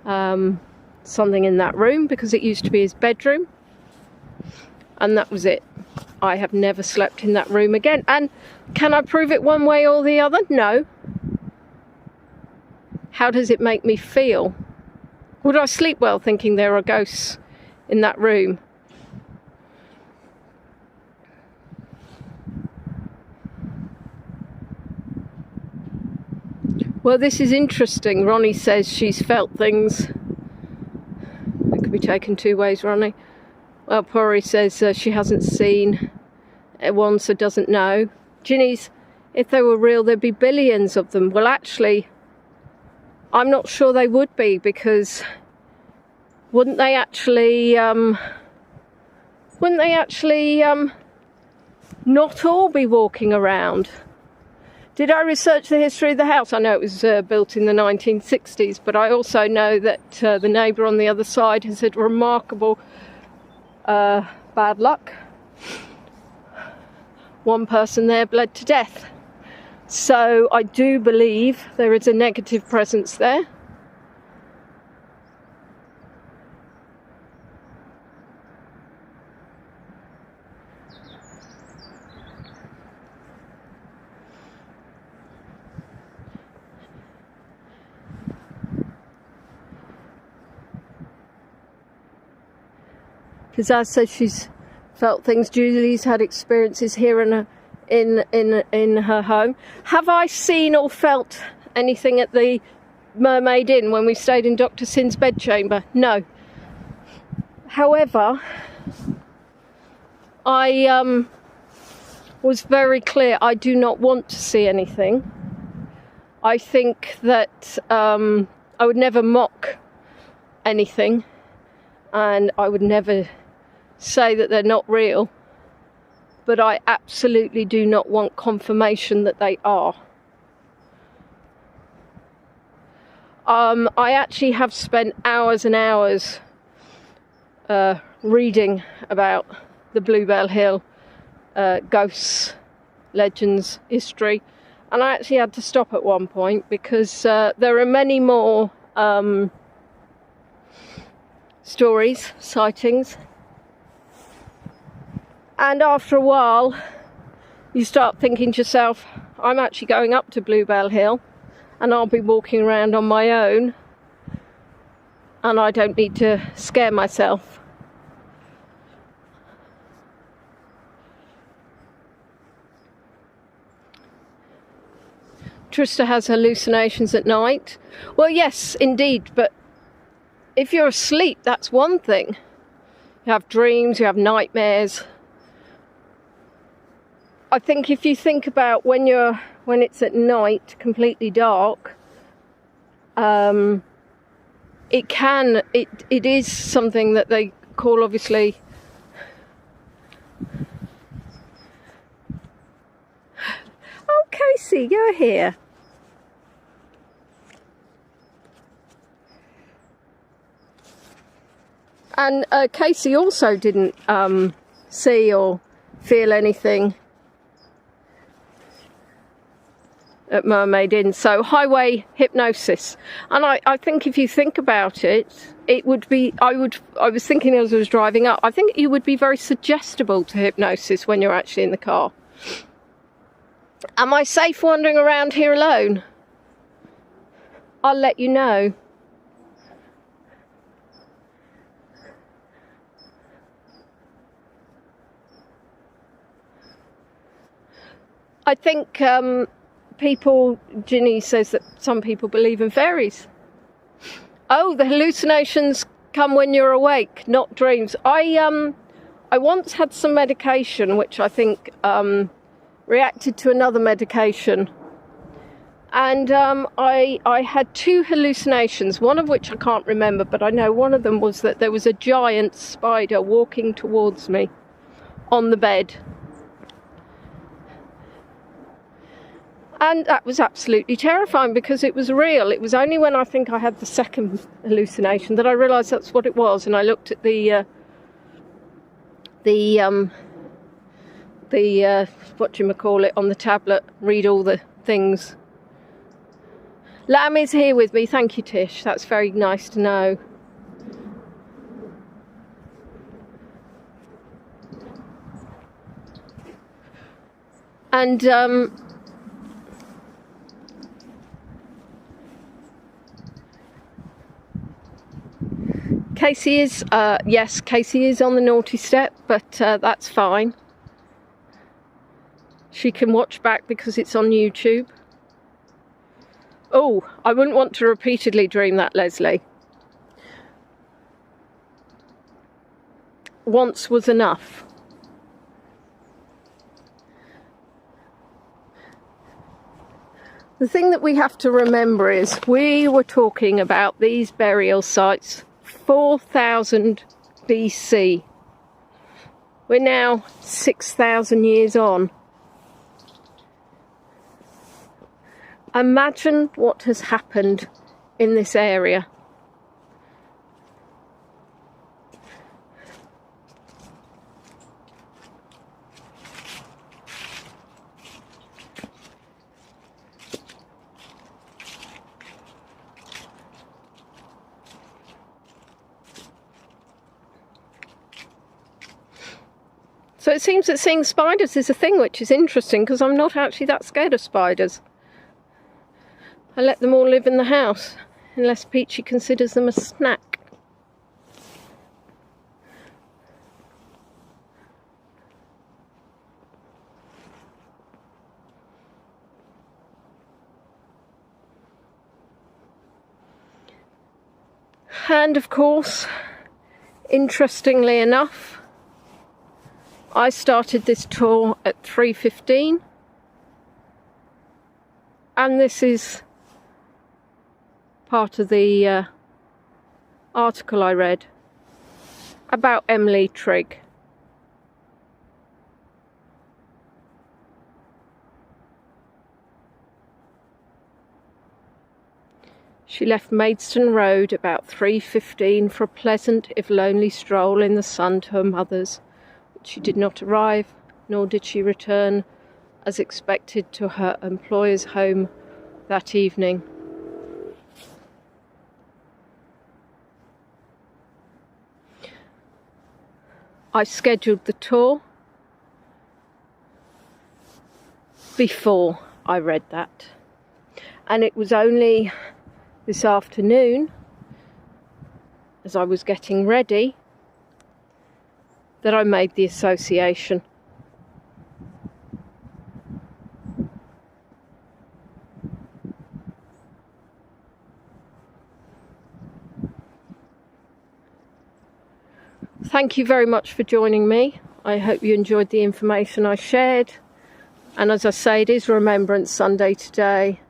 something in that room, because it used to be his bedroom, and that was it. I have never slept in that room again. And can I prove it one way or the other? No. How does it make me feel? Would I sleep well thinking there are ghosts in that room? Well, this is interesting. Ronnie says she's felt things. It could be taken 2 ways, Ronnie. Well, Pori says she hasn't seen once, so doesn't know. Ginny's if they were real, there'd be billions of them. Well, actually, I'm not sure they would be, because wouldn't they actually not all be walking around? Did I research the history of the house? I know it was built in the 1960s, but I also know that the neighbour on the other side has had remarkable bad luck. One person there bled to death. So I do believe there is a negative presence there. Because as said, she's felt things. Julie's had experiences here in her home. Have I seen or felt anything at the Mermaid Inn when we stayed in Dr. Sin's bedchamber? No. However, I was very clear I do not want to see anything. I think that I would never mock anything, and I would never say that they're not real, but I absolutely do not want confirmation that they are. I actually have spent hours and hours reading about the Bluebell Hill, ghosts, legends, history, and I actually had to stop at one point because there are many more stories, sightings, and after a while you start thinking to yourself, I'm actually going up to Bluebell Hill and I'll be walking around on my own and I don't need to scare myself. Trista has hallucinations at night. Well, yes, indeed, but if you're asleep, that's one thing. You have dreams, you have nightmares. I think if you think about when it's at night, completely dark, it is something that they call, obviously, oh, Casey, you're here. And Casey also didn't see or feel anything at Mermaid Inn. So highway hypnosis, and I think if you think about it, it would be, I was thinking as I was driving up, I think you would be very suggestible to hypnosis when you're actually in the car. Am I safe wandering around here alone? I'll let you know. I think people, Ginny says that some people believe in fairies. Oh, the hallucinations come when you're awake, not dreams. I once had some medication which I think reacted to another medication, and I had two hallucinations, one of which I can't remember, but I know one of them was that there was a giant spider walking towards me on the bed. And that was absolutely terrifying because it was real. It was only when I think I had the second hallucination that I realised that's what it was. And I looked at the whatchamacallit on the tablet, read all the things. Lamb is here with me. Thank you, Tish. That's very nice to know. And Casey is, yes, Casey is on the naughty step, but that's fine. She can watch back because it's on YouTube. Oh, I wouldn't want to repeatedly dream that, Leslie. Once was enough. The thing that we have to remember is we were talking about these burial sites 4000 BC. We're now 6,000 years on. Imagine what has happened in this area. So it seems that seeing spiders is a thing, which is interesting because I'm not actually that scared of spiders. I let them all live in the house, unless Peachy considers them a snack. And of course, interestingly enough, I started this tour at 3:15, and this is part of the article I read about Emily Trig. She left Maidstone Road about 3:15 for a pleasant, if lonely, stroll in the sun to her mother's. She did not arrive, nor did she return as expected to her employer's home that evening. I scheduled the tour before I read that, and it was only this afternoon, as I was getting ready, that I made the association. Thank you very much for joining me. I hope you enjoyed the information I shared. And as I say, it is Remembrance Sunday today.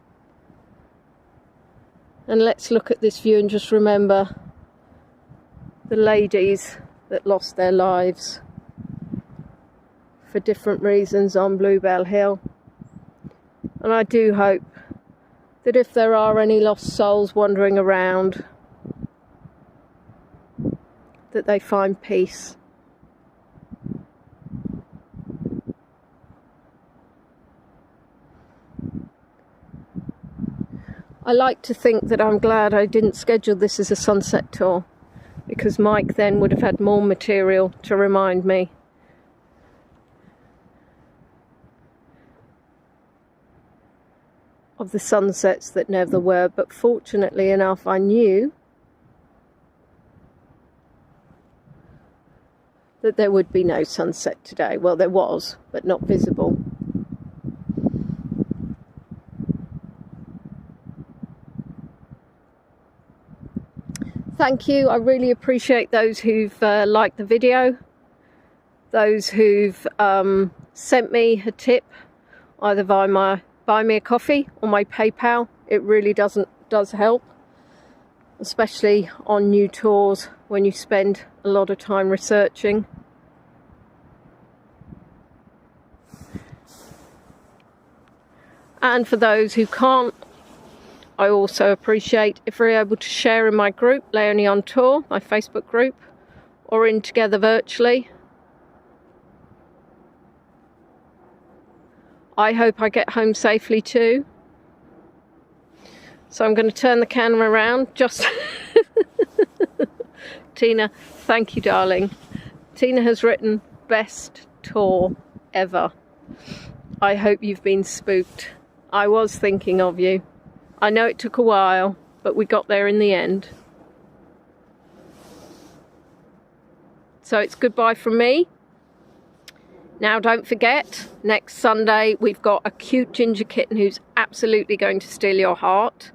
And let's look at this view and just remember the ladies that lost their lives for different reasons on Bluebell Hill. And I do hope that if there are any lost souls wandering around, that they find peace. I like to think that I'm glad I didn't schedule this as a sunset tour, because Mike then would have had more material to remind me of the sunsets that never were. But fortunately enough, I knew that there would be no sunset today. Well, there was, but not visible. Thank you. I really appreciate those who've liked the video, those who've sent me a tip, either via my Buy Me a Coffee or my PayPal. It really does help, especially on new tours when you spend a lot of time researching. And for those who can't, I also appreciate if you're able to share in my group, Leonie on Tour, my Facebook group, or in Together Virtually. I hope I get home safely too. So I'm going to turn the camera around just... Tina, thank you, darling. Tina has written, best tour ever. I hope you've been spooked. I was thinking of you. I know it took a while, but we got there in the end. So it's goodbye from me. Now don't forget, next Sunday we've got a cute ginger kitten who's absolutely going to steal your heart.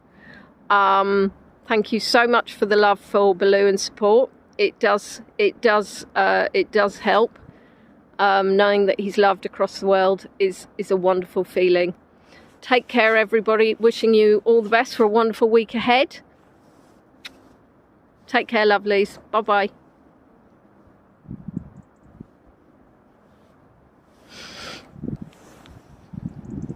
Thank you so much for the love for Baloo and support. It does help. Knowing that he's loved across the world is a wonderful feeling. Take care, everybody. Wishing you all the best for a wonderful week ahead. Take care, lovelies. Bye-bye.